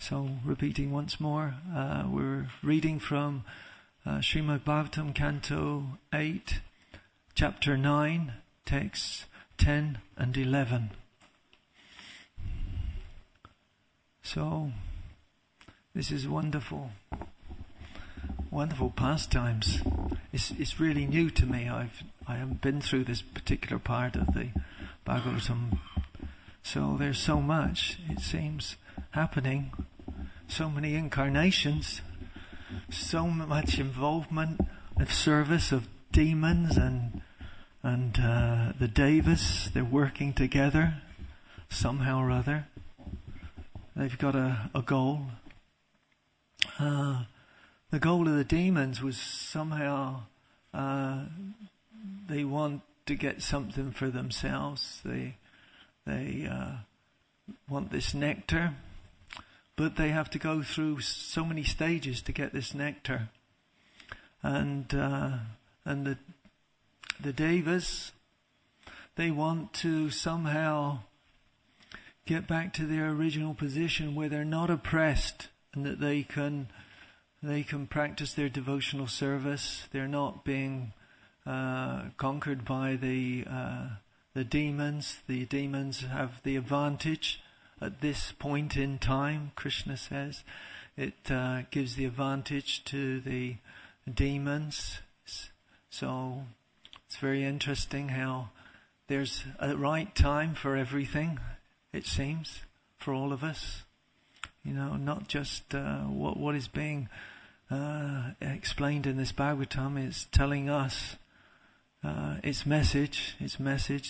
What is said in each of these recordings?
So, repeating once more, we're reading from Srimad Bhagavatam, Canto 8, Chapter 9, texts 10 and 11. So, this is wonderful pastimes. It's really new to me. I haven't been through this particular part of the Bhagavatam. So there's so much, it seems, happening. So many incarnations, so much involvement of service of demons and the Devas. They're working together somehow or other. They've got a goal. The goal of the demons was somehow they want to get something for themselves. They want this nectar, but they have to go through so many stages to get this nectar. And the Devas, they want to somehow get back to their original position where they're not oppressed and that they can practice their devotional service. They're not being conquered by the demons. The demons have the advantage at this point in time, Krishna says. It gives the advantage to the demons. So it's very interesting how there's a right time for everything, it seems, for all of us. You know, not just what is being explained in this Bhagavatam is telling us its message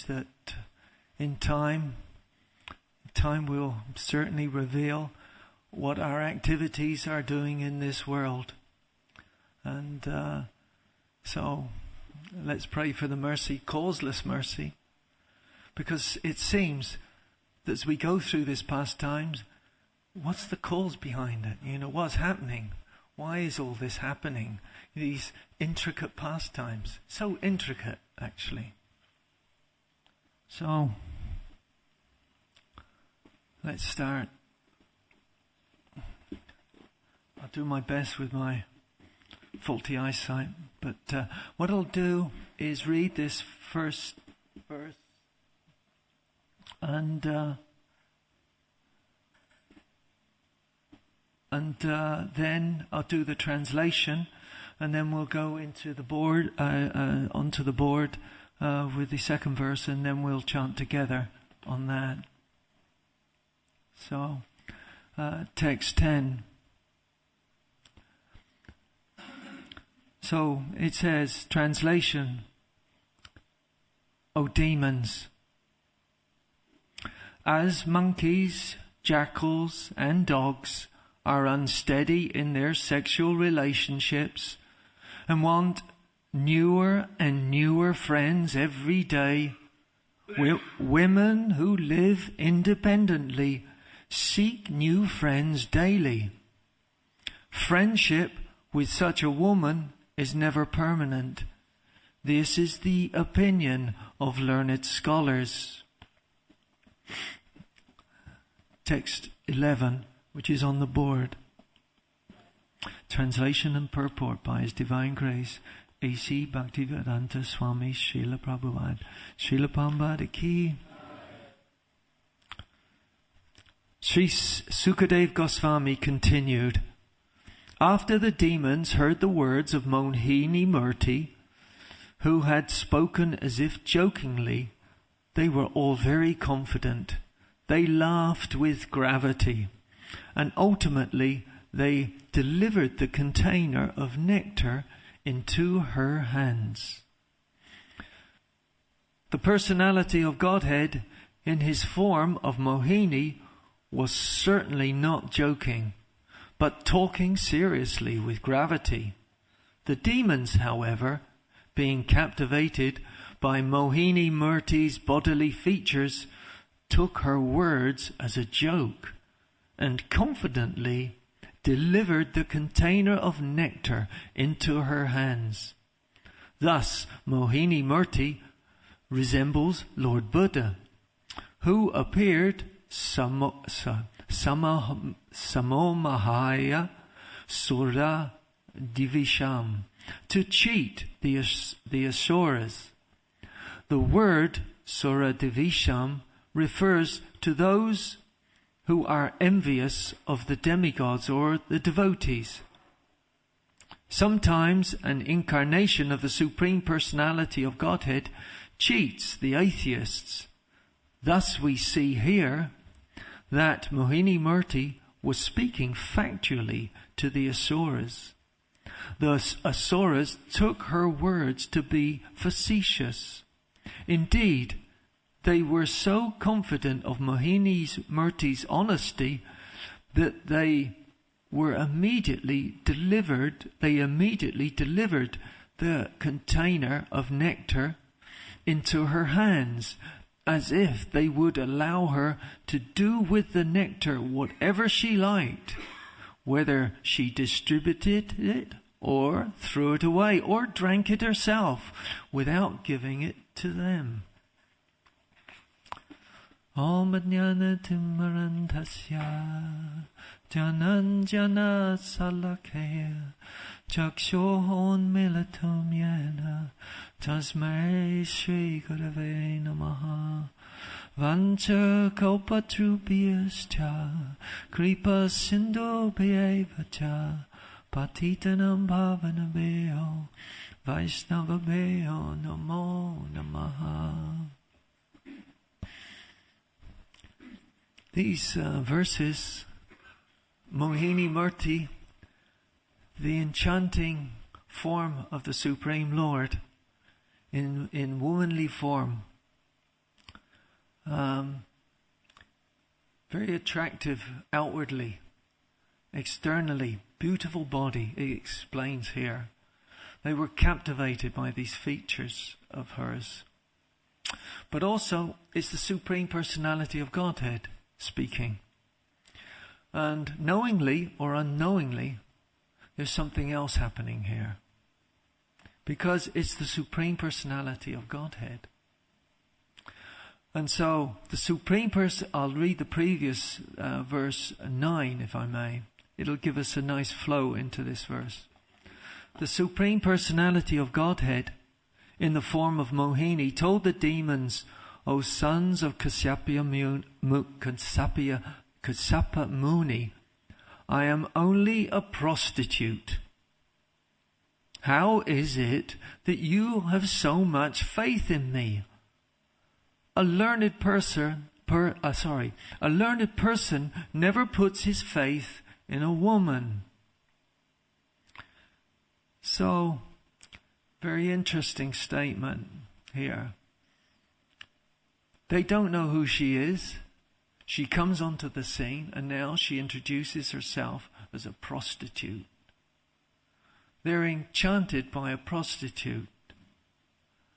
that in time will certainly reveal what our activities are doing in this world. And so let's pray for the mercy, causeless mercy, because it seems that as we go through this pastimes, what's the cause behind it? You know, what's happening? Why is all this happening? These intricate pastimes. So intricate, actually. So, let's start. I'll do my best with my faulty eyesight. But what I'll do is read this first verse. And then I'll do the translation, and then we'll go into the board, onto the board with the second verse, and then we'll chant together on that. So, text 10. So it says, translation: O demons, as monkeys, jackals, and dogs are unsteady in their sexual relationships and want newer and newer friends every day, women who live independently seek new friends daily. Friendship with such a woman is never permanent. This is the opinion of learned scholars. Text 11, which is on the board. Translation and purport by His Divine Grace, A.C. Bhaktivedanta Swami Srila Prabhupada. Srila Prabhupada ki. Sri Sukadev Goswami continued, after the demons heard the words of Mohini Murti, who had spoken as if jokingly, they were all very confident. They laughed with gravity, and ultimately they delivered the container of nectar into her hands. The personality of Godhead in his form of Mohini was certainly not joking, but talking seriously with gravity. The demons, however, being captivated by Mohini Murti's bodily features, took her words as a joke and confidently delivered the container of nectar into her hands. Thus, Mohini Murti resembles Lord Buddha, who appeared samomahaya sura divisham, to cheat the asuras. The word sura divisham refers to those who are envious of the demigods or the devotees. Sometimes an incarnation of the Supreme Personality of Godhead cheats the atheists. Thus we see here that Mohini Murti was speaking factually to the Asuras. The Asuras took her words to be facetious. Indeed, they were so confident of Mohini Murti's honesty that they immediately delivered the container of nectar into her hands, as if they would allow her to do with the nectar whatever she liked, whether she distributed it or threw it away or drank it herself without giving it to them. Om Jnana Timarantasya Jananjana Salakaya Chakshohon Milatum Yena Tasmai Shri Gurave Namaha Vancha Kalpatrubhyascha Kripa Sindhu Bhayavacha Patitanam Bhavanabhyo Vaishnavabhyo Namo Namaha. These verses, Mohini Murti, the enchanting form of the Supreme Lord, in womanly form, very attractive outwardly, externally, beautiful body, it explains here. They were captivated by these features of hers. But also, it's the Supreme Personality of Godhead speaking. And knowingly or unknowingly, there's something else happening here. Because it's the Supreme Personality of Godhead. And so, the Supreme Person, I'll read the previous verse 9, if I may. It'll give us a nice flow into this verse. The Supreme Personality of Godhead, in the form of Mohini, told the demons, O sons of Kasyapa Muni, I am only a prostitute. How is it that you have so much faith in me? A learned person never puts his faith in a woman. So, very interesting statement here. They don't know who she is. She comes onto the scene and now she introduces herself as a prostitute. They're enchanted by a prostitute.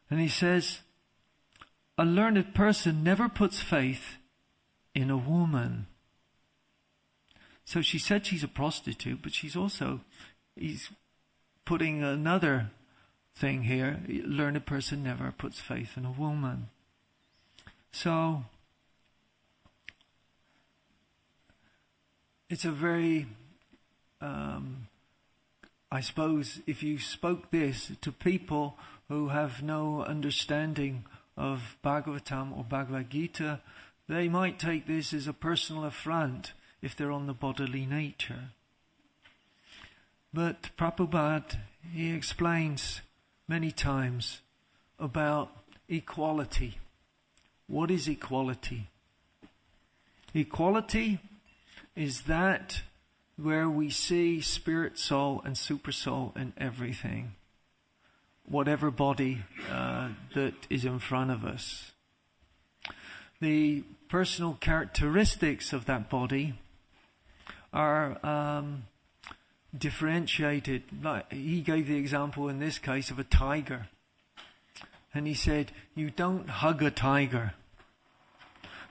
And he says, a learned person never puts faith in a woman. So she said she's a prostitute, but he's putting another thing here. A learned person never puts faith in a woman. So, it's a very, I suppose, if you spoke this to people who have no understanding of Bhagavatam or Bhagavad Gita, they might take this as a personal affront if they're on the bodily nature. But Prabhupada, he explains many times about equality. What is equality? Equality is that where we see spirit, soul and super soul in everything. Whatever body that is in front of us. The personal characteristics of that body are differentiated. Like he gave the example in this case of a tiger. And he said, you don't hug a tiger.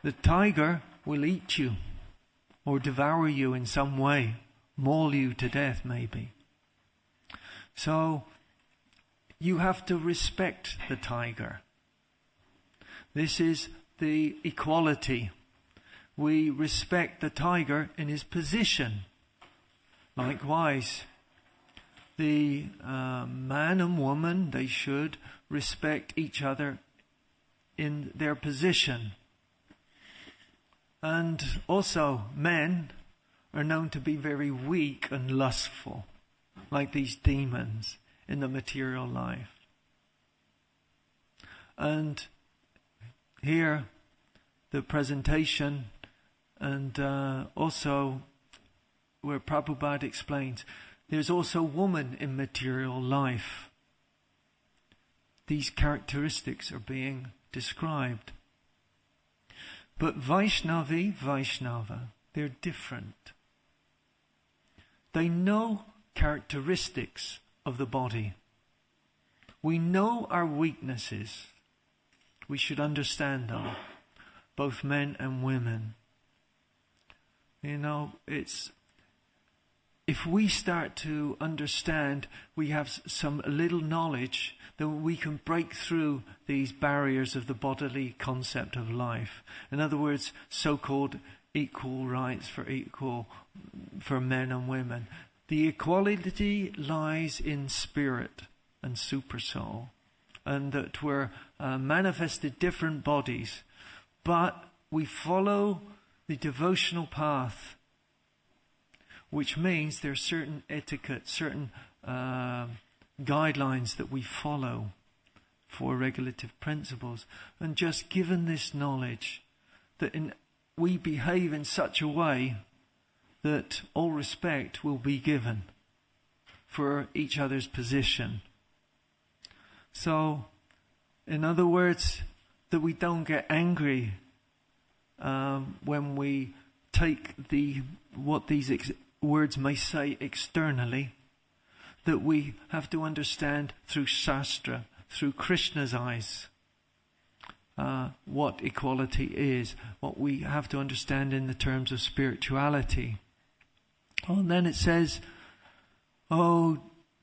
The tiger will eat you or devour you in some way, maul you to death maybe. So you have to respect the tiger. This is the equality. we respect the tiger in his position. Likewise, the man and woman, they should respect each other in their position. And also, men are known to be very weak and lustful, like these demons in the material life. And here, the presentation, and also where Prabhupada explains, there's also woman in material life. These characteristics are being described. But Vaishnava, they're different. They know characteristics of the body. We know our weaknesses. We should understand them, both men and women. If we start to understand, we have some little knowledge, then we can break through these barriers of the bodily concept of life. In other words, so-called equal rights for men and women. The equality lies in spirit and supersoul, and that we're manifested different bodies, but we follow the devotional path, which means there are certain etiquette, certain guidelines that we follow for regulative principles. And just given this knowledge, that we behave in such a way that all respect will be given for each other's position. So, in other words, that we don't get angry when we take what these words may say externally, that we have to understand through Shastra, through Krishna's eyes, what equality is, what we have to understand in the terms of spirituality. Oh, and then it says, oh,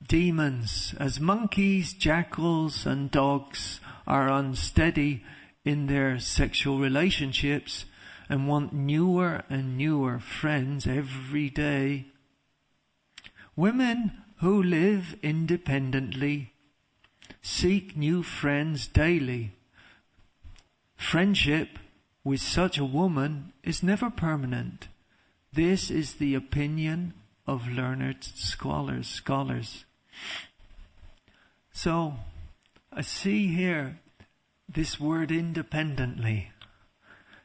demons, as monkeys, jackals, and dogs are unsteady in their sexual relationships and want newer and newer friends every day, women who live independently seek new friends daily. Friendship with such a woman is never permanent. This is the opinion of learned scholars. So, I see here this word independently.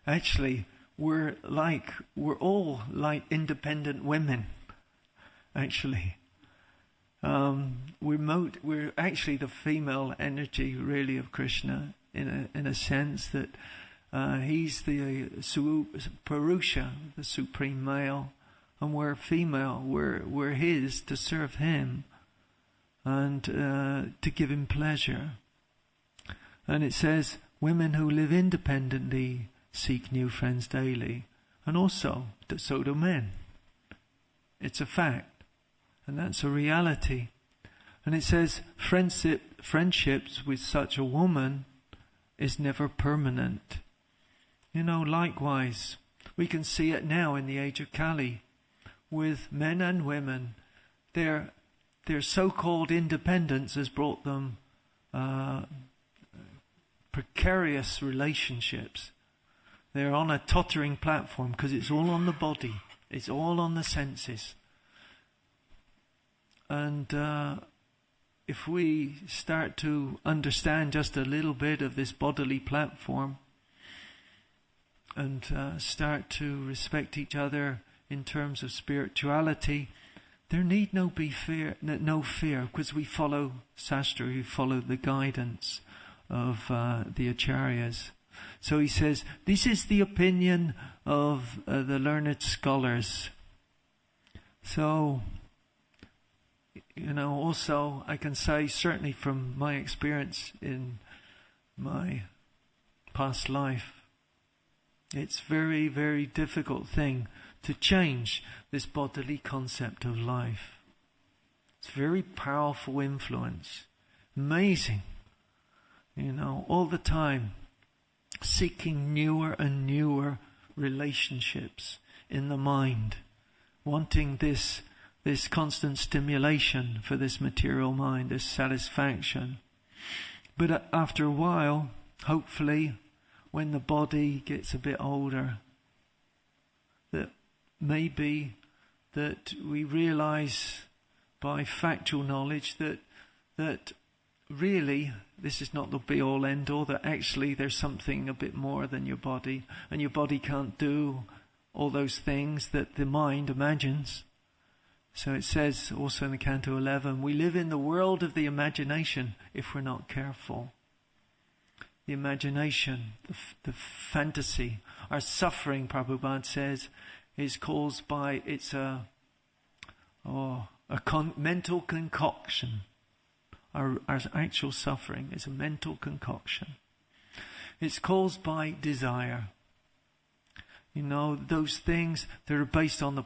Actually, we're all like independent women. Actually, we're actually the female energy, really, of Krishna, in a sense that he's the Purusha, the supreme male, and we're female. We're his to serve him and to give him pleasure. And it says, women who live independently seek new friends daily, and also so do men. It's a fact, and that's a reality. And it says, friendships with such a woman is never permanent. Likewise, we can see it now in the age of Kali, with men and women. Their so-called independence has brought them precarious relationships. They're on a tottering platform because it's all on the body. It's all on the senses. And if we start to understand just a little bit of this bodily platform and start to respect each other in terms of spirituality, there need no fear, because we follow Shastra, we follow the guidance of the Acharyas. So he says, this is the opinion of the learned scholars. So, also I can say, certainly from my experience in my past life, it's very, very difficult thing to change this bodily concept of life. It's a very powerful influence. Amazing. All the time seeking newer and newer relationships in the mind, wanting this constant stimulation for this material mind, this satisfaction. But after a while, hopefully, when the body gets a bit older, that maybe that we realize by factual knowledge that really this is not the be-all end-all, that actually there's something a bit more than your body, and your body can't do all those things that the mind imagines. So it says also in the Canto 11, we live in the world of the imagination if we're not careful. The imagination, the fantasy, our suffering, Prabhupada says, is caused by, it's a mental concoction. Our actual suffering is a mental concoction. It's caused by desire. You know, those things that are based on the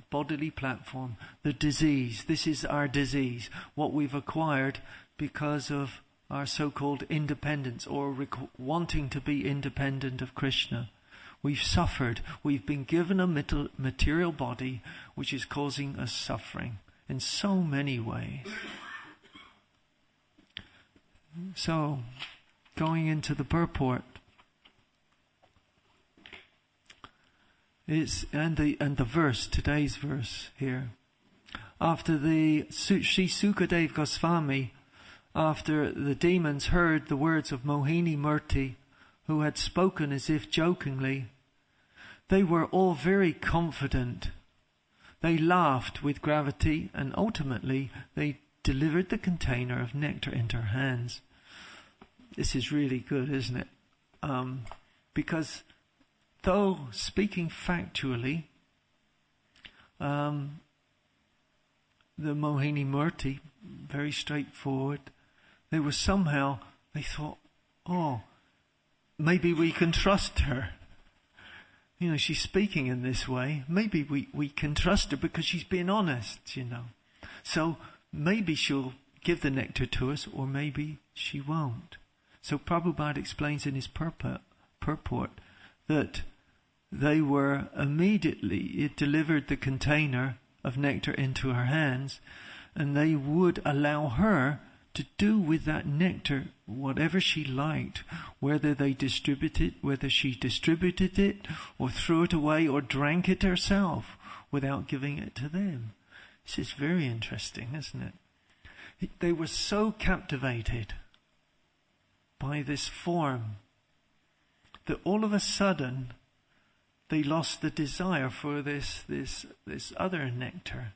bodily platform, the disease. This is our disease, what we've acquired because of our so-called independence, or wanting to be independent of Krishna. We've suffered. We've been given a material body which is causing us suffering in so many ways. So, going into the purport, and the verse, today's verse here. After the Sri Sukadev Goswami, after the demons heard the words of Mohini Murti, who had spoken as if jokingly, they were all very confident. They laughed with gravity, and ultimately they delivered the container of nectar into her hands. This is really good, isn't it? Because though speaking factually, the Mohini Murti, very straightforward, they thought, oh, maybe we can trust her. You know, she's speaking in this way. Maybe we can trust her because she's being honest, you know. So maybe she'll give the nectar to us, or maybe she won't. So Prabhupada explains in his purport that they were immediately, it delivered the container of nectar into her hands, and they would allow her to do with that nectar whatever she liked, whether she distributed it or threw it away or drank it herself without giving it to them. This is very interesting, isn't it? They were so captivated by this form that all of a sudden they lost the desire for this other nectar.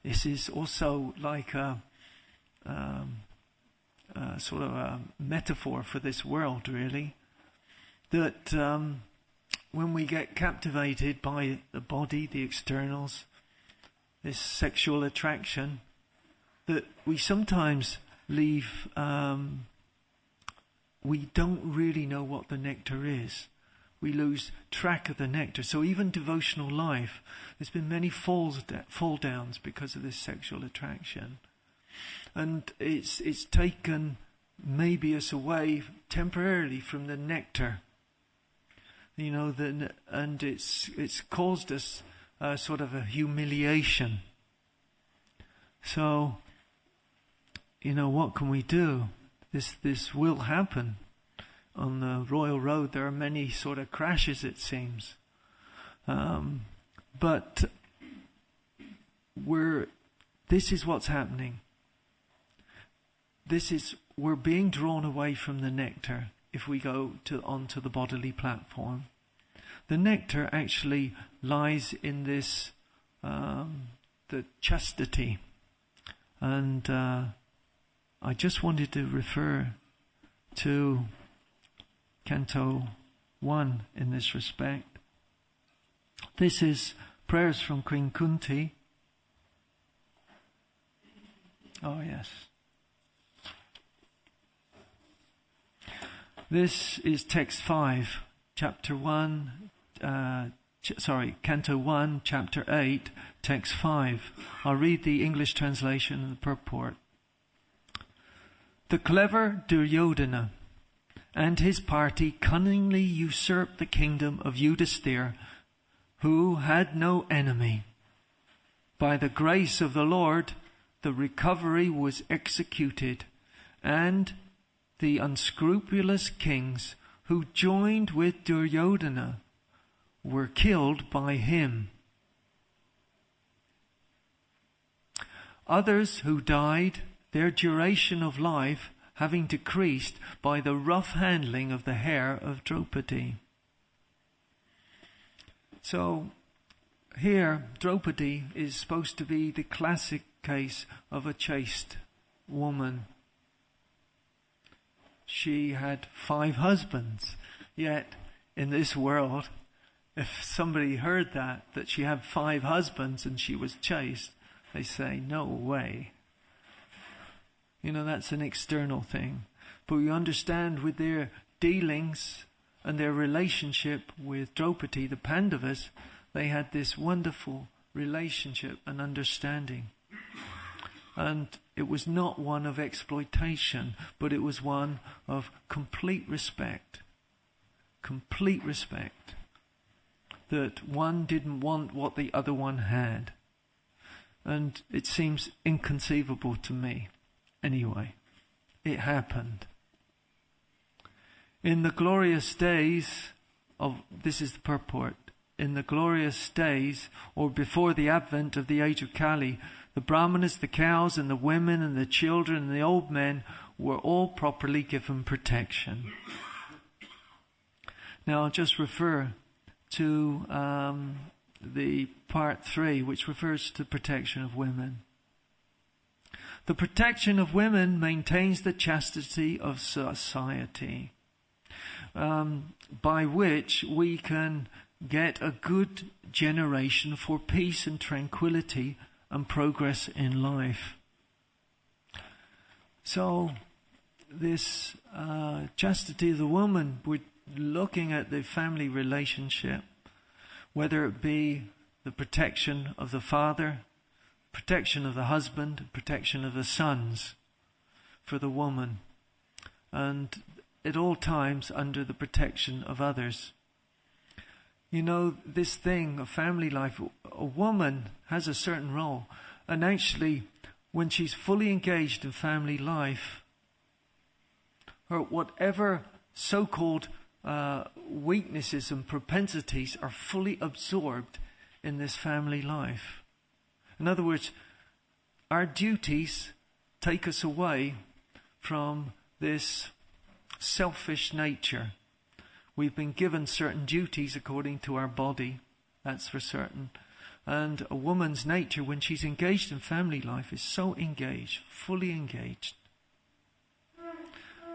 This is also like a sort of a metaphor for this world, really. That when we get captivated by the body, the externals, this sexual attraction, that we sometimes leave, we don't really know what the nectar is. We lose track of the nectar. So even devotional life, there's been many fall downs because of this sexual attraction. And it's taken maybe us away temporarily from the nectar. You know, and it's caused us sort of a humiliation. So, you know, what can we do? This will happen. On the Royal Road, there are many sort of crashes, it seems. But this is what's happening. We're being drawn away from the nectar if we go onto the bodily platform. The nectar actually lies in this, the chastity. And I just wanted to refer to Canto 1 in this respect. This is prayers from Queen Kunti. Oh yes. This is text 5, chapter 1, Canto 1, chapter 8, text 5. I'll read the English translation and the purport. The clever Duryodhana, and his party cunningly usurped the kingdom of Eudastere, who had no enemy. By the grace of the Lord, the recovery was executed, and the unscrupulous kings who joined with Duryodhana were killed by him. Others who died, their duration of life having decreased by the rough handling of the hair of Draupadi. So here, Draupadi is supposed to be the classic case of a chaste woman. She had 5 husbands, yet in this world, if somebody heard that she had 5 husbands and she was chaste, they say, no way. That's an external thing. But we understand with their dealings and their relationship with Draupadi, the Pandavas, they had this wonderful relationship and understanding. And it was not one of exploitation, but it was one of complete respect. Complete respect. That one didn't want what the other one had. And it seems inconceivable to me. Anyway, it happened. In the glorious days of, this is the purport, in the glorious days, or before the advent of the age of Kali, the Brahmanas, the cows, and the women, and the children, and the old men were all properly given protection. Now I'll just refer to the part 3, which refers to protection of women. The protection of women maintains the chastity of society, by which we can get a good generation for peace and tranquility and progress in life. So this chastity of the woman, we're looking at the family relationship, whether it be the protection of the father, protection of the husband, protection of the sons for the woman, and at all times under the protection of others. This thing of family life, a woman has a certain role, and actually when she's fully engaged in family life, her whatever so-called weaknesses and propensities are fully absorbed in this family life. In other words, our duties take us away from this selfish nature. We've been given certain duties according to our body, that's for certain. And a woman's nature, when she's engaged in family life, is so engaged, fully engaged.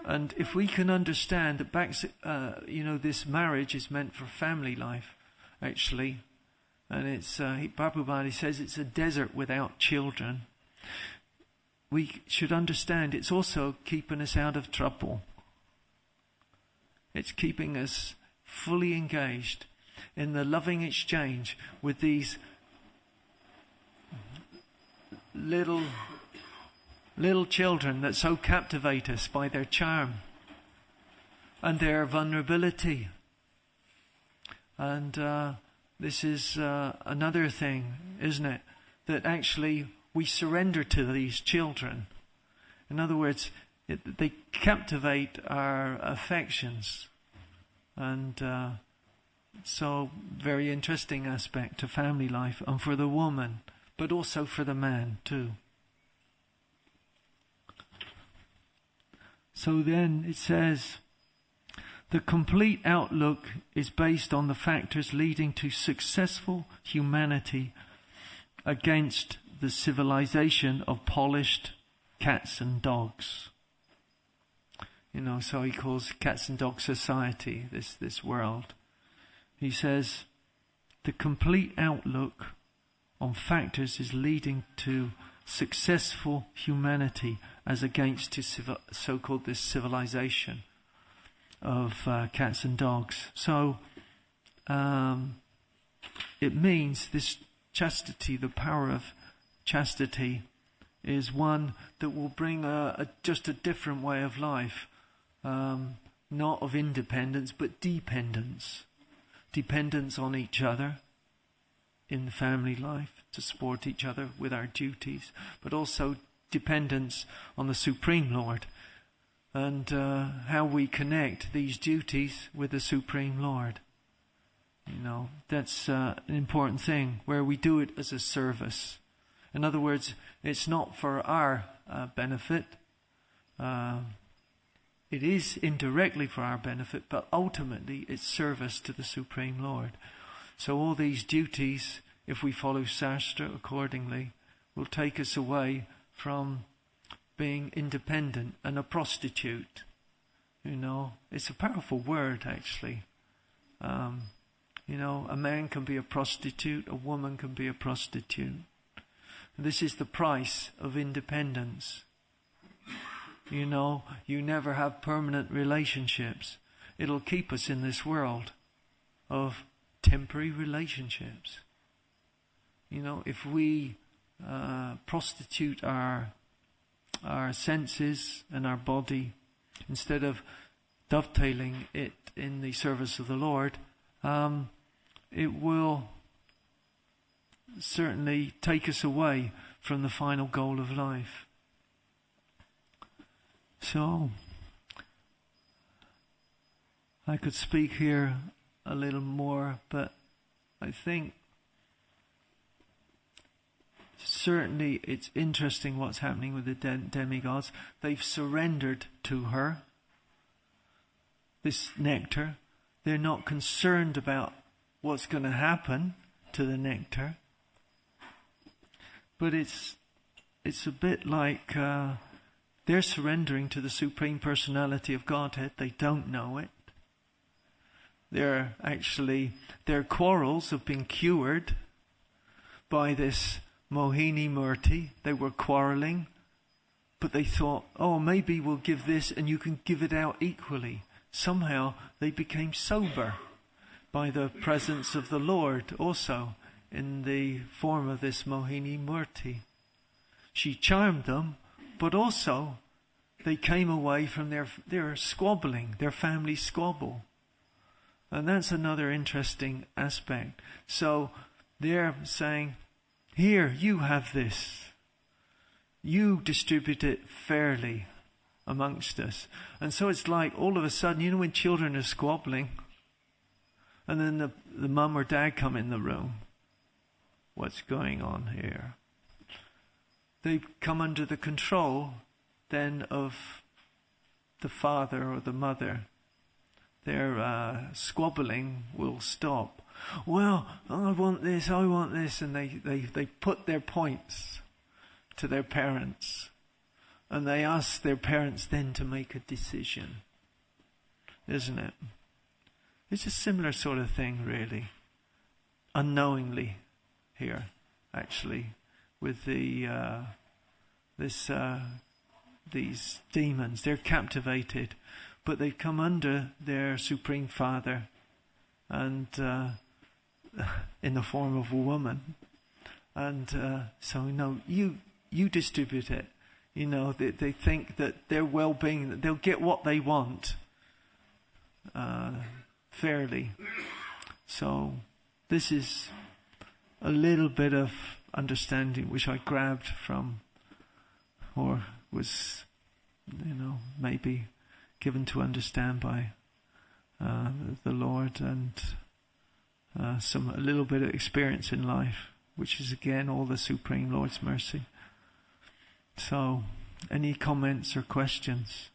And if we can understand that this marriage is meant for family life, actually, and it's Prabhupada says it's a desert without children, we should understand it's also keeping us out of trouble. It's keeping us fully engaged in the loving exchange with these little children that so captivate us by their charm and their vulnerability. And this is another thing, isn't it? That actually we surrender to these children. In other words, they captivate our affections. And so very interesting aspect to family life, and for the woman, but also for the man too. So then it says, the complete outlook is based on the factors leading to successful humanity against the civilization of polished cats and dogs. So he calls cats and dog society, this world. He says, the complete outlook on factors is leading to successful humanity as against to so-called this civilization of cats and dogs. So it means this chastity, the power of chastity, is one that will bring just a different way of life. not of independence, but dependence. Dependence on each other in the family life to support each other with our duties, but also dependence on the Supreme Lord and how we connect these duties with the Supreme Lord. That's an important thing, where we do it as a service. In other words, it's not for our benefit. It is indirectly for our benefit, but ultimately it's service to the Supreme Lord. So all these duties, if we follow Shastra accordingly, will take us away from being independent and a prostitute. It's a powerful word, actually. A man can be a prostitute, a woman can be a prostitute. This is the price of independence. You never have permanent relationships. It'll keep us in this world of temporary relationships. If we prostitute our senses and our body, instead of dovetailing it in the service of the Lord, it will certainly take us away from the final goal of life. So, I could speak here a little more, but I think certainly it's interesting what's happening with the demigods. They've surrendered to her, this nectar. They're not concerned about what's going to happen to the nectar. But it's a bit like they're surrendering to the Supreme Personality of Godhead. They don't know it. Their quarrels have been cured by this Mohini Murti. They were quarreling, but they thought, maybe we'll give this and you can give it out equally. Somehow they became sober by the presence of the Lord also in the form of this Mohini Murti. She charmed them, but also they came away from their squabbling, their family squabble. And that's another interesting aspect. So they're saying, here, you have this. You distribute it fairly amongst us. And so it's like all of a sudden, when children are squabbling, and then the mum or dad come in the room. What's going on here? They come under the control then of the father or the mother. Their squabbling will stop. Well, I want this, and they put their points to their parents. And they ask their parents then to make a decision. Isn't it? It's a similar sort of thing, really. Unknowingly here, actually, with these demons. They're captivated, but they've come under their Supreme Father, and in the form of a woman. And so, you distribute it. They think that their well-being, that they'll get what they want fairly. So this is a little bit of understanding which I grabbed from, or was, maybe given to understand by the Lord, and a little bit of experience in life, which is again all the Supreme Lord's mercy. So, any comments or questions?